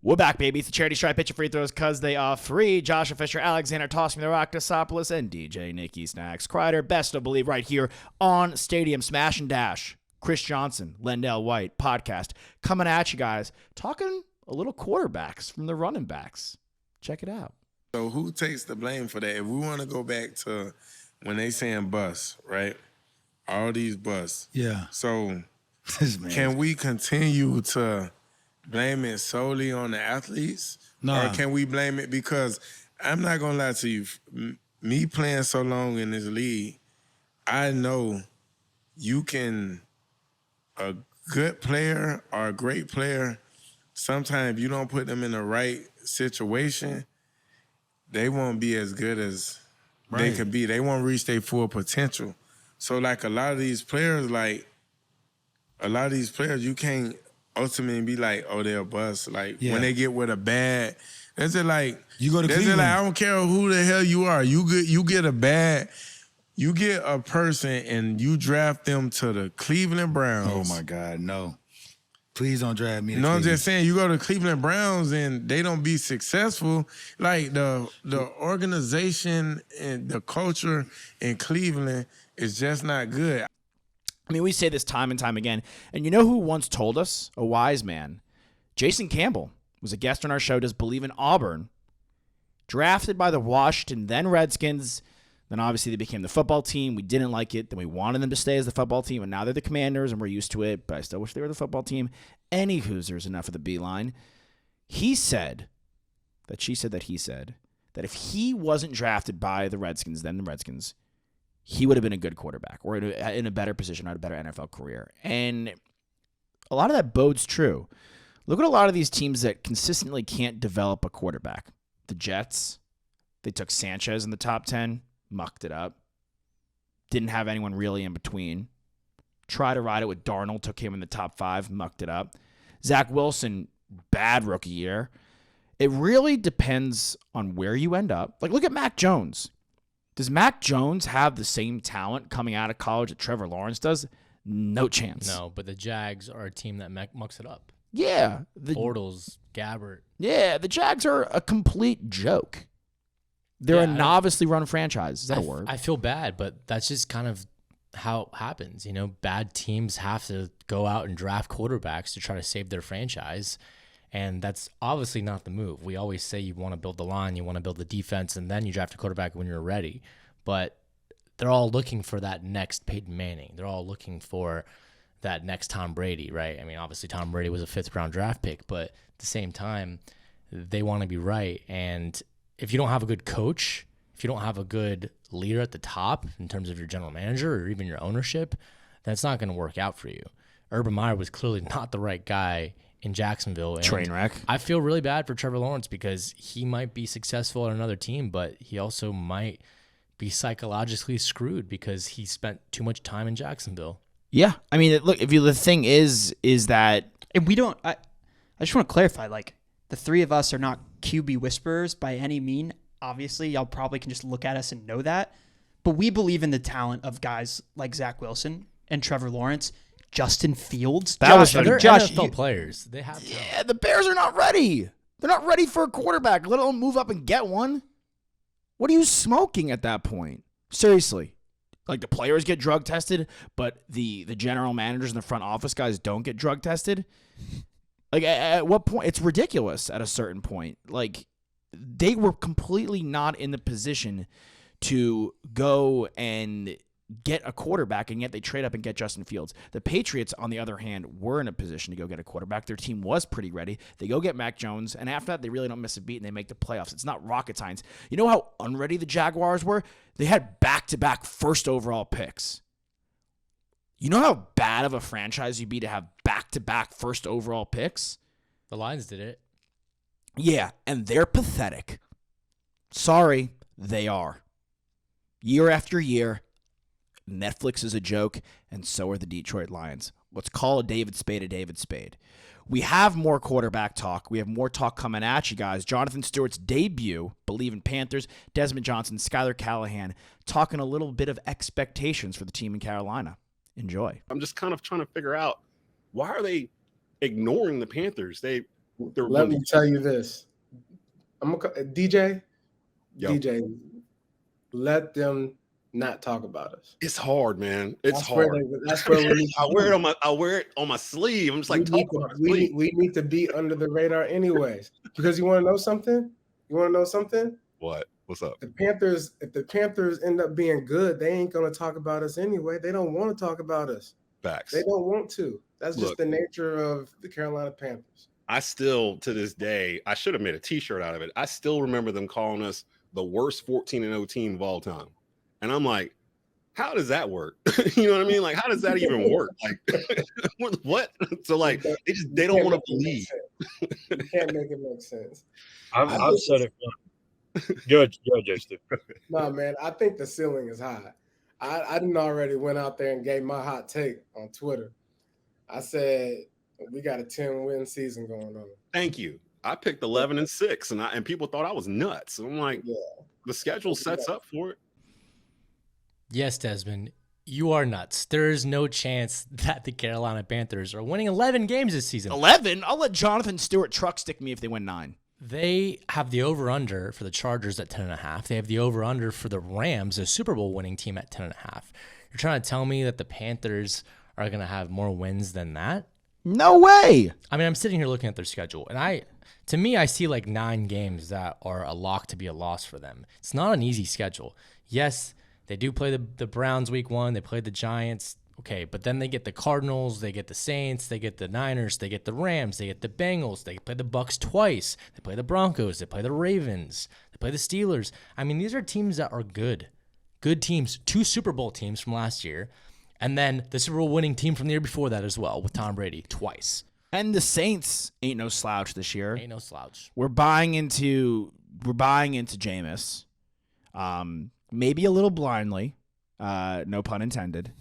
We're back, baby. It's the charity stripe. Pitch your free throws because they are free. Joshua Fisher, Alexander Tossing the Rock, Desopoulos, and DJ Nikki Snacks Kreider. Best of Bleav right here on Stadium Smash and Dash. Chris Johnson, Lendell White podcast coming at you guys. Talking a little quarterbacks from the running backs. Check it out. So who takes the blame for that? If we want to go back to when they saying bus, right? All these bus. Yeah. So can we continue to blame it solely on the athletes? No. Or can we blame it? Because I'm not going to lie to you. Me playing so long in this league, I know you can, a good player or a great player, sometimes you don't put them in the right situation, they won't be as good as they could be. They won't reach their full potential. So, like, a lot of these players, you can't ultimately be like, oh, they're a bust. Like, when they get with a bad, that's it like, you go to Cleveland. Like, I don't care who the hell you are. You get a person and you draft them to the Cleveland Browns. Oh, my God, no. Please don't draft me. No, I'm just saying, you go to Cleveland Browns and they don't be successful. Like, the organization and the culture in Cleveland is just not good. I mean, we say this time and time again. And you know who once told us? A wise man. Jason Campbell was a guest on our show, does Bleav in Auburn. Drafted by the Washington, then Redskins. Then obviously they became the football team. We didn't like it. Then we wanted them to stay as the football team. And now they're the Commanders, and we're used to it. But I still wish they were the football team. Any Hoosers, enough of the beeline. He said that if he wasn't drafted by the Redskins, then the Redskins, he would have been a good quarterback or in a better position, had a better NFL career. And a lot of that bodes true. Look at a lot of these teams that consistently can't develop a quarterback. The Jets, they took Sanchez in the top 10, mucked it up. Didn't have anyone really in between. Tried to ride it with Darnold, took him in the top 5, mucked it up. Zach Wilson, bad rookie year. It really depends on where you end up. Like, look at Mac Jones. Does Mac Jones have the same talent coming out of college that Trevor Lawrence does? No chance. No, but the Jags are a team that mucks it up. Yeah. Bortles, Gabbert. Yeah, the Jags are a complete joke. They're a novicely run franchise. Is that a word? I feel bad, but that's just kind of how it happens. You know, bad teams have to go out and draft quarterbacks to try to save their franchise. And that's obviously not the move. We always say you want to build the line, you want to build the defense, and then you draft a quarterback when you're ready. But they're all looking for that next Peyton Manning. They're all looking for that next Tom Brady, right? I mean, obviously Tom Brady was a 5th-round draft pick, but at the same time, they want to be right. And if you don't have a good coach, if you don't have a good leader at the top in terms of your general manager or even your ownership, then it's not going to work out for you. Urban Meyer was clearly not the right guy in Jacksonville. And train wreck. I feel really bad for Trevor Lawrence because he might be successful at another team, but he also might be psychologically screwed because he spent too much time in Jacksonville. Yeah. I mean, look, the thing is that... And we don't... I just want to clarify, like, the three of us are not QB whisperers by any mean. Obviously, y'all probably can just look at us and know that. But we believe in the talent of guys like Zach Wilson and Trevor Lawrence, Justin Fields. They're NFL players. They have to. Yeah, the Bears are not ready. They're not ready for a quarterback, let alone move up and get one. What are you smoking at that point? Seriously. Like, the players get drug tested, but the general managers and the front office guys don't get drug tested? Like, at what point? It's ridiculous at a certain point. Like, they were completely not in the position to go and get a quarterback, and yet they trade up and get Justin Fields. The Patriots, on the other hand, were in a position to go get a quarterback. Their team was pretty ready. They go get Mac Jones, and after that, they really don't miss a beat, and they make the playoffs. It's not rocket science. You know how unready the Jaguars were? They had back-to-back first overall picks. You know how bad of a franchise you'd be to have back-to-back first overall picks? The Lions did it. Yeah, and they're pathetic. Sorry, they are. Year after year, Netflix is a joke, and so are the Detroit Lions. Let's call a David Spade a David Spade. We have more quarterback talk. We have more talk coming at you guys. Jonathan Stewart's debut, Bleav in Panthers, Desmond Johnson, Skylar Callahan, talking a little bit of expectations for the team in Carolina. Enjoy. I'm just kind of trying to figure out, why are they ignoring the Panthers? They Let me tell you this. I'm gonna DJ. Yo. DJ, let them not talk about us. It's hard, man. It's That's hard. That's where we need. I wear it on my sleeve. I'm just like, we need to be under the radar anyways. Because you want to know something? What? What's up? If the Panthers end up being good, they ain't gonna talk about us anyway. They don't want to talk about us. Facts. They don't want to. That's just the nature of the Carolina Panthers. I still, to this day, I should have made a T-shirt out of it. I still remember them calling us the worst 14-0 team of all time, and I'm like, how does that work? You know what I mean? Like, how does that even work? Like, what? So, like, they don't want to believe. You can't make it make sense. I've said it. Good, Jason. No, man, I think the ceiling is high. I didn't already went out there and gave my hot take on Twitter. I said we got a 10-win season going on. Thank you. I picked 11-6, and people thought I was nuts. I'm like, the schedule sets up for it. Yes, Desmond, you are nuts. There is no chance that the Carolina Panthers are winning 11 games this season. 11? I'll let Jonathan Stewart truck stick me if they win 9. They have the over-under for the Chargers at 10.5. They have the over-under for the Rams, a Super Bowl winning team, at 10.5. You're trying to tell me that the Panthers are going to have more wins than that? No way. I mean, I'm sitting here looking at their schedule, and to me, I see like 9 games that are a lock to be a loss for them. It's not an easy schedule. Yes, they do play the Browns week 1. They play the Giants. Okay, but then they get the Cardinals, they get the Saints, they get the Niners, they get the Rams, they get the Bengals, they play the Bucks twice, they play the Broncos, they play the Ravens, they play the Steelers. I mean, these are teams that are good teams, 2 Super Bowl teams from last year, and then the Super Bowl winning team from the year before that as well with Tom Brady twice. And the Saints ain't no slouch this year. Ain't no slouch. We're buying into Jameis, maybe a little blindly, no pun intended.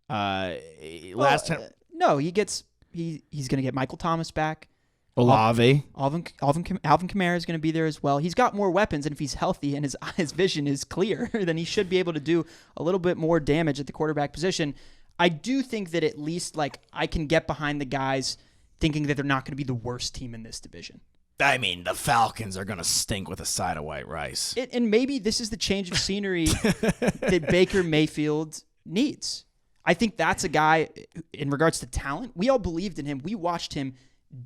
Last time, no, he's going to get Michael Thomas back. Olave, Alvin Kamara is going to be there as well. He's got more weapons, and if he's healthy and his vision is clear, then he should be able to do a little bit more damage at the quarterback position. I do think that at least I can get behind the guys thinking that they're not going to be the worst team in this division. I mean, the Falcons are going to stink with a side of white rice. And maybe this is the change of scenery that Baker Mayfield needs. I think that's a guy, in regards to talent, we all believed in him. We watched him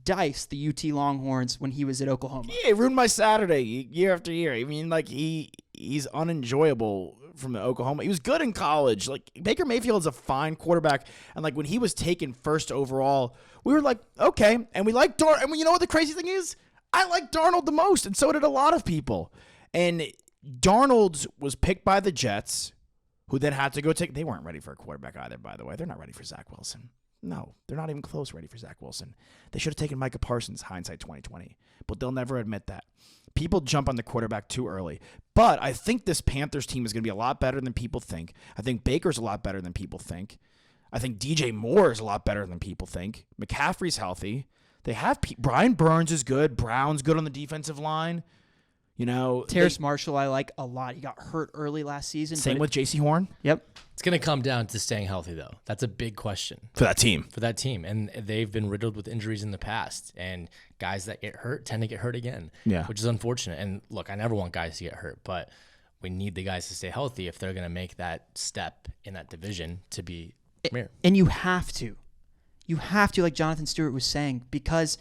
dice the UT Longhorns when he was at Oklahoma. Yeah, it ruined my Saturday year after year. I mean, he's unenjoyable from Oklahoma. He was good in college. Baker Mayfield's a fine quarterback, and when he was taken first overall, we were like, okay, and we like Darnold. And you know what the crazy thing is? I like Darnold the most, and so did a lot of people. And Darnold was picked by the Jets, who then had to go take – they weren't ready for a quarterback either, by the way. They're not ready for Zach Wilson. No, they're not even close ready for Zach Wilson. They should have taken Micah Parsons, hindsight 2020, but they'll never admit that. People jump on the quarterback too early. But I think this Panthers team is going to be a lot better than people think. I think Baker's a lot better than people think. I think DJ Moore is a lot better than people think. McCaffrey's healthy. They have Brian Burns is good. Brown's good on the defensive line. You know, Terrace Marshall I like a lot. He got hurt early last season. Same with J.C. Horn. Yep. It's going to come down to staying healthy, though. That's a big question. For that team. And they've been riddled with injuries in the past. And guys that get hurt tend to get hurt again, which is unfortunate. And look, I never want guys to get hurt, but we need the guys to stay healthy if they're going to make that step in that division to be premier. And you have to. You have to, like Jonathan Stewart was saying, because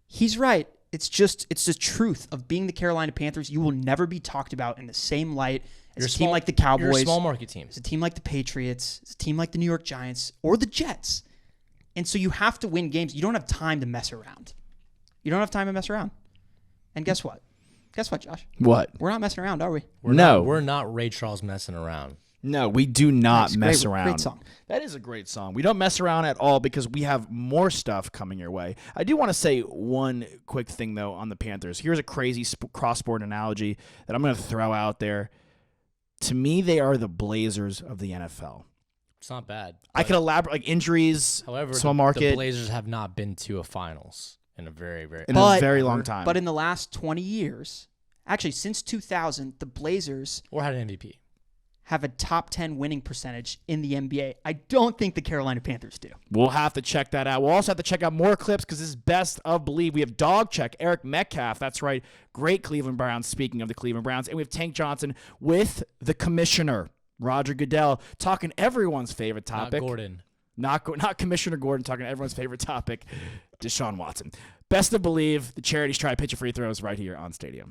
he's right. It's the truth of being the Carolina Panthers. You will never be talked about in the same light as a team like the Cowboys. You're a small market team. As a team like the Patriots. As a team like the New York Giants or the Jets. And so you have to win games. You don't have time to mess around. And guess what? Josh? What? We're not messing around, are we? We're not Ray Charles messing around. No, we do not mess around. Great song. That is a great song. We don't mess around at all because we have more stuff coming your way. I do want to say one quick thing, though, on the Panthers. Here's a crazy cross-sport analogy that I'm going to throw out there. To me, they are the Blazers of the NFL. It's not bad. I could elaborate, like injuries, however, small market. The Blazers have not been to a finals in a very, very long time. But in the last 20 years, actually since 2000, the Blazers or had an MVP. have a top 10 winning percentage in the NBA. I don't think the Carolina Panthers do. We'll have to check that out. We'll also have to check out more clips because this is best of Bleav. We have Dog Check, Eric Metcalf. That's right. Great Cleveland Browns, speaking of the Cleveland Browns. And we have Tank Johnson with the commissioner, Roger Goodell, talking everyone's favorite topic. Not Gordon. Not Commissioner Gordon, talking everyone's favorite topic, Deshaun Watson. Best of Bleav. The charities try pitch your free throws right here on Stadium.